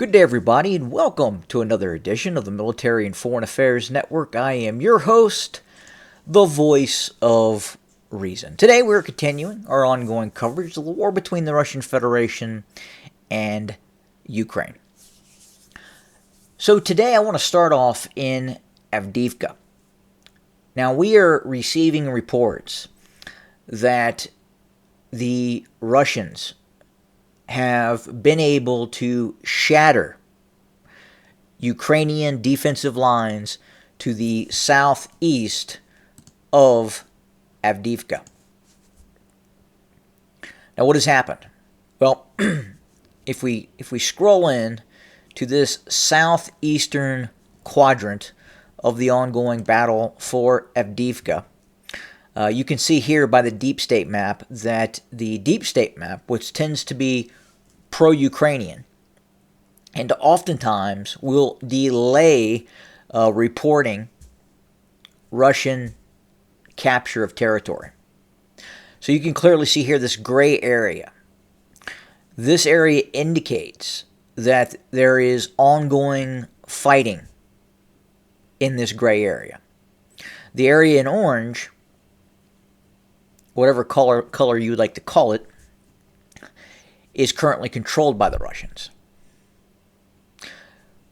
Good day, everybody, and welcome to another edition of the Military and Foreign Affairs Network. I am your host, the voice of reason. Today, we're continuing our ongoing coverage of the war between the Russian Federation and Ukraine. So today, I want to start off in Avdiivka. Now, we are receiving reports that the Russians have been able to shatter Ukrainian defensive lines to the southeast of Avdiivka. Now, what has happened? Well, if we scroll in to this southeastern quadrant of the ongoing battle for Avdiivka, you can see here by the deep state map that the deep state map, which tends to be pro-Ukrainian, and oftentimes will delay reporting Russian capture of territory. So you can clearly see here this gray area. This area indicates that there is ongoing fighting in this gray area. The area in orange, whatever color you would like to call it, is currently controlled by the Russians.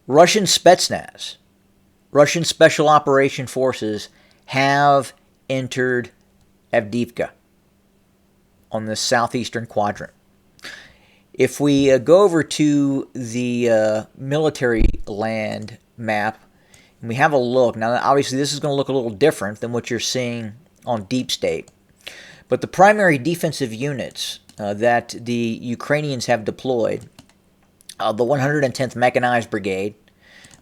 Russian Spetsnaz, Russian Special Operation Forces, have entered Avdiivka on the southeastern quadrant. If we go over to the military land map, and we have a look, now obviously this is going to look a little different than what you're seeing on deep state. But the primary defensive units that the Ukrainians have deployed, the 110th Mechanized Brigade,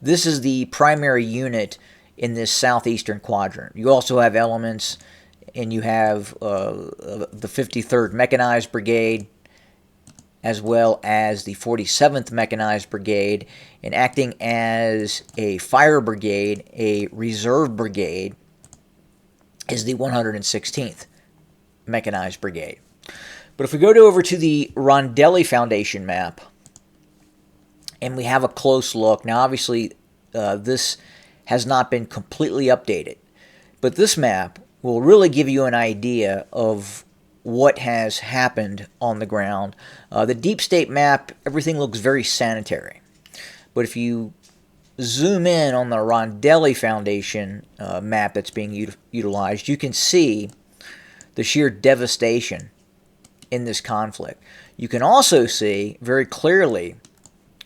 this is the primary unit in this southeastern quadrant. You also have elements, and you have the 53rd Mechanized Brigade, as well as the 47th Mechanized Brigade, and acting as a fire brigade, a reserve brigade, is the 116th Mechanized Brigade. But if we go over to the Rondelli Foundation map, and we have a close look, now obviously this has not been completely updated, but this map will really give you an idea of what has happened on the ground. The deep state map, everything looks very sanitary, but if you zoom in on the Rondelli Foundation map that's being utilized, you can see the sheer devastation in this conflict. You can also see very clearly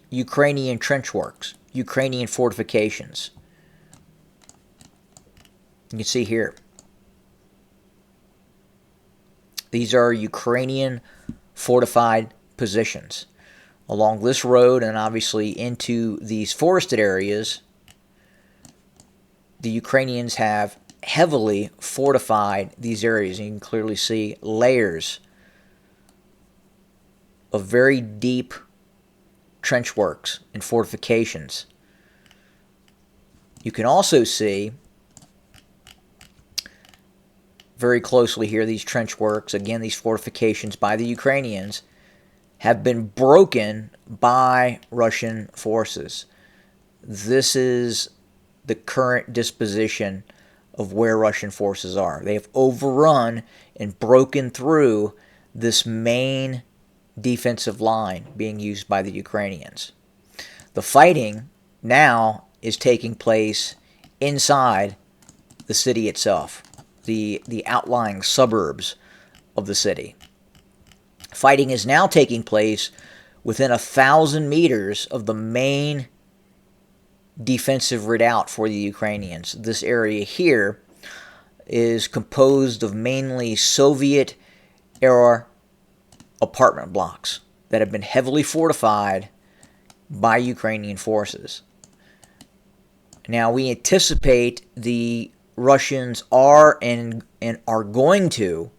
Ukrainian trench works, Ukrainian fortifications. You can see here. These are Ukrainian fortified positions along this road, and obviously into these forested areas. The Ukrainians have heavily fortified these areas. You can clearly see layers of very deep trench works and fortifications. You can also see very closely here these trench works, again these fortifications by the Ukrainians, have been broken by Russian forces. This is the current disposition of where Russian forces are. They have overrun and broken through this main defensive line being used by the Ukrainians. The fighting now is taking place inside the city itself, the outlying suburbs of the city. Fighting is now taking place within 1,000 meters of the main defensive redoubt for the Ukrainians. This area here is composed of mainly Soviet-era apartment blocks that have been heavily fortified by Ukrainian forces. Now, we anticipate the Russians are and are going to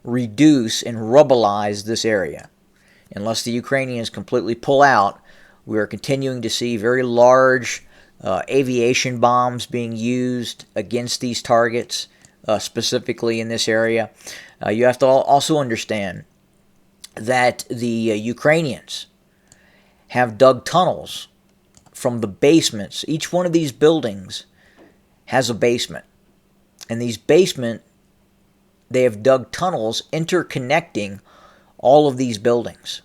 reduce and rubbleize this area. Unless the Ukrainians completely pull out, we are continuing to see very large aviation bombs being used against these targets, specifically in this area. You have to also understand that the Ukrainians have dug tunnels from the basements. Each one of these buildings has a basement. And these basement, they have dug tunnels interconnecting all of these buildings.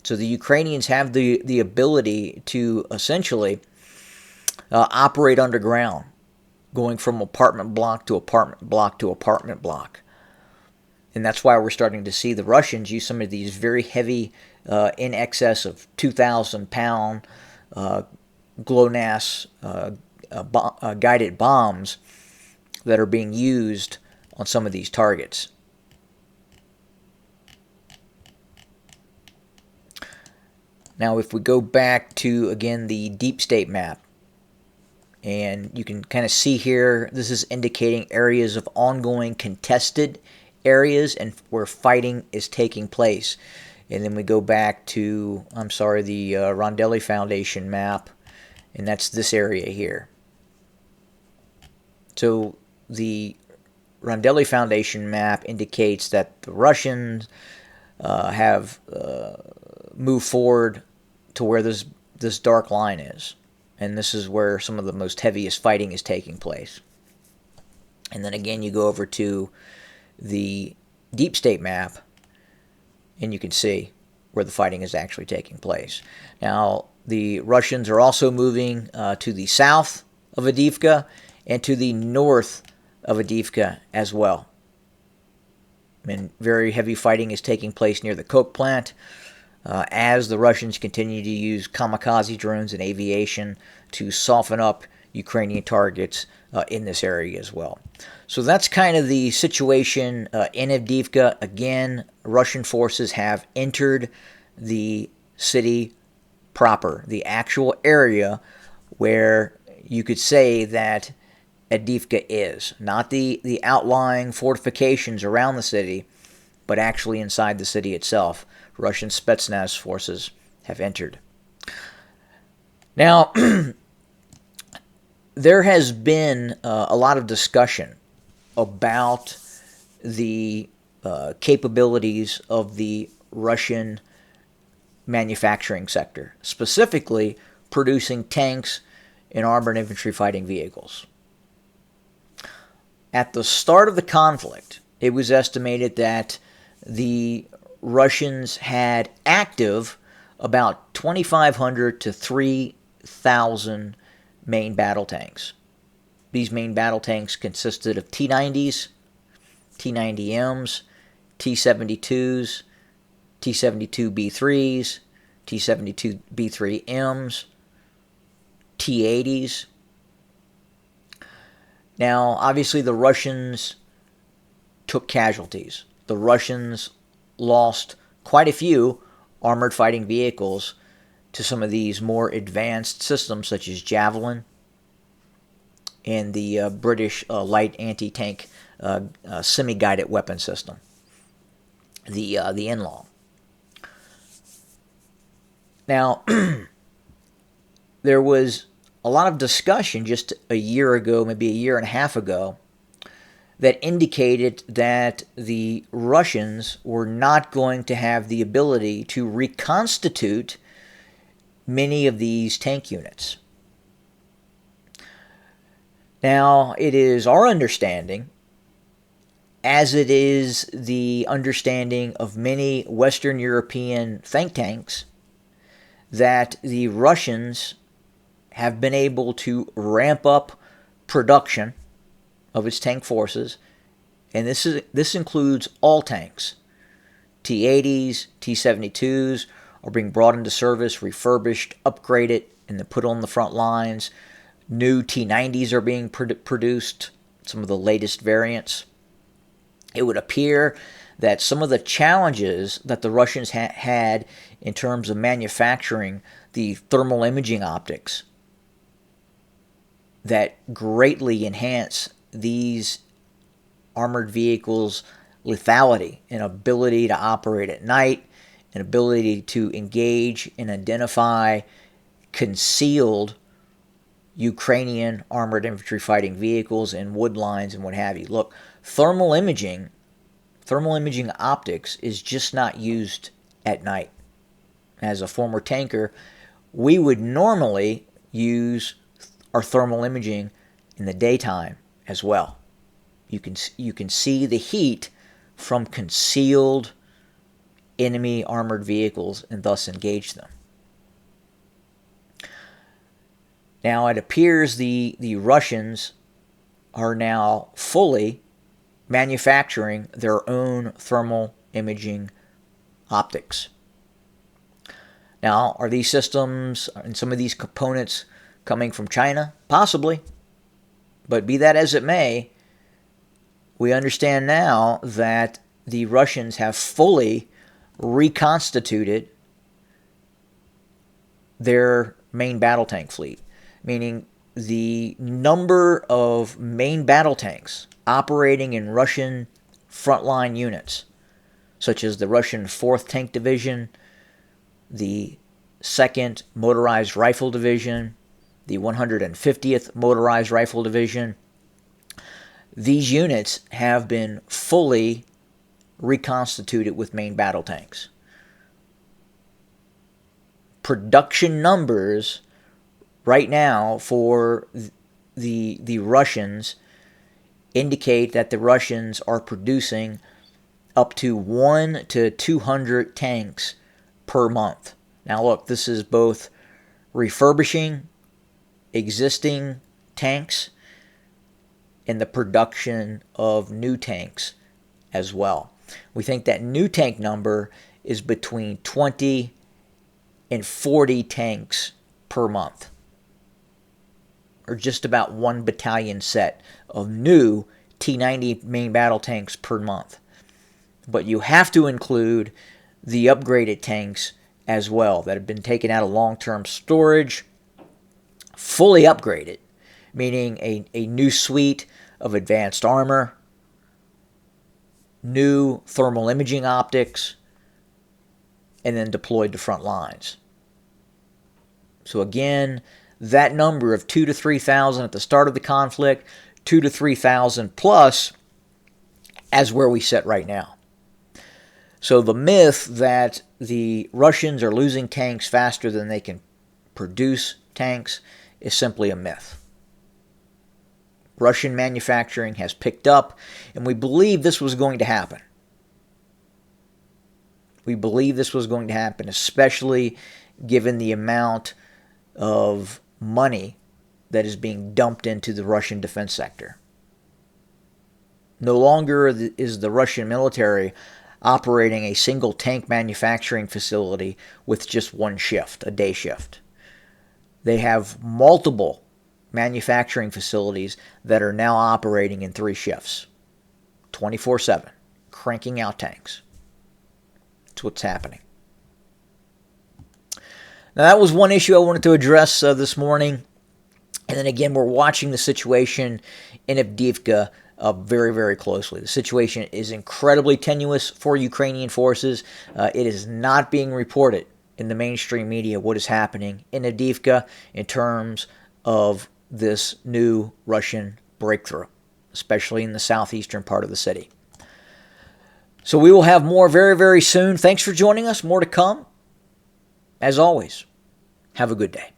So the Ukrainians have the ability to essentially operate underground, going from apartment block to apartment block to apartment block. And that's why we're starting to see the Russians use some of these very heavy, in excess of 2,000-pound GLONASS guided bombs that are being used on some of these targets. Now, if we go back to, again, the deep state map, and you can kind of see here, this is indicating areas of ongoing contested areas and where fighting is taking place. And then we go back to, the Rondelli Foundation map, and that's this area here. So the Rondelli Foundation map indicates that the Russians have moved forward to where this dark line is. And this is where some of the most heaviest fighting is taking place. And then again, you go over to the deep state map, and you can see where the fighting is actually taking place. Now, the Russians are also moving to the south of Avdiivka and to the north of Avdiivka as well. And very heavy fighting is taking place near the coke plant as the Russians continue to use kamikaze drones and aviation to soften up Ukrainian targets in this area as well. So that's kind of the situation in Avdiivka. Again, Russian forces have entered the city proper, the actual area where you could say that Avdiivka is. Not the outlying fortifications around the city, but actually inside the city itself. Russian Spetsnaz forces have entered. Now, there has been a lot of discussion about the capabilities of the Russian manufacturing sector, specifically producing tanks and armored infantry fighting vehicles. At the start of the conflict, it was estimated that the Russians had active about 2,500 to 3,000 main battle tanks. These main battle tanks consisted of T-90s, T-90Ms, T-72s, T-72B3s, T-72B3Ms, T-80s. Now, obviously, the Russians took casualties. The Russians lost quite a few armored fighting vehicles to some of these more advanced systems, such as Javelin and the British light anti-tank semi-guided weapon system, the Inlaw. Now, there was a lot of discussion just a year ago, maybe a year and a half ago, that indicated that the Russians were not going to have the ability to reconstitute many of these tank units. Now, it is our understanding, as it is the understanding of many Western European think tanks, that the Russians have been able to ramp up production of its tank forces, and this includes all tanks. T-80s, T-72s are being brought into service, refurbished, upgraded, and then put on the front lines. New T-90s are being produced, some of the latest variants. It would appear that some of the challenges that the Russians had in terms of manufacturing the thermal imaging optics that greatly enhance these armored vehicles' lethality and ability to operate at night, and ability to engage and identify concealed Ukrainian armored infantry fighting vehicles and wood lines and what have you. Look, thermal imaging optics is just not used at night. as a former tanker, we would normally use our thermal imaging in the daytime as well. You can see the heat from concealed enemy armored vehicles and thus engage them. Now it appears the Russians are now fully manufacturing their own thermal imaging optics. Now, are these systems and some of these components coming from China? Possibly. But be that as it may, we understand now that the Russians have fully reconstituted their main battle tank fleet, meaning the number of main battle tanks operating in Russian frontline units, such as the Russian 4th Tank Division, the 2nd Motorized Rifle Division, the 150th Motorized Rifle Division. These units have been fully reconstituted with main battle tanks. Production numbers right now for the Russians indicate that the Russians are producing up to 1 to 200 tanks per month. Now look, this is both refurbishing existing tanks and the production of new tanks as well. We think that new tank number is between 20 and 40 tanks per month, or just about 1 battalion set of new T-90 main battle tanks per month. But you have to include the upgraded tanks as well that have been taken out of long-term storage, fully upgraded, meaning a new suite of advanced armor, new thermal imaging optics, and then deployed to front lines. So again, that number of 2,000 to 3,000 at the start of the conflict, 2,000 to 3,000 plus as where we sit right now. So the myth that the Russians are losing tanks faster than they can produce tanks is simply a myth. Russian manufacturing has picked up, and we believe this was going to happen. We believe this was going to happen, especially given the amount of money that is being dumped into the Russian defense sector. No longer is the Russian military operating a single tank manufacturing facility with just one shift, a day shift. They have multiple manufacturing facilities that are now operating in 3 shifts, 24/7, cranking out tanks. That's what's happening. Now, that was one issue I wanted to address this morning. And then again, we're watching the situation in Avdiivka very, very closely. The situation is incredibly tenuous for Ukrainian forces. It is not being reported in the mainstream media what is happening in Avdiivka in terms of this new Russian breakthrough, especially in the southeastern part of the city. So we will have more very, very soon. Thanks for joining us. More to come. As always, have a good day.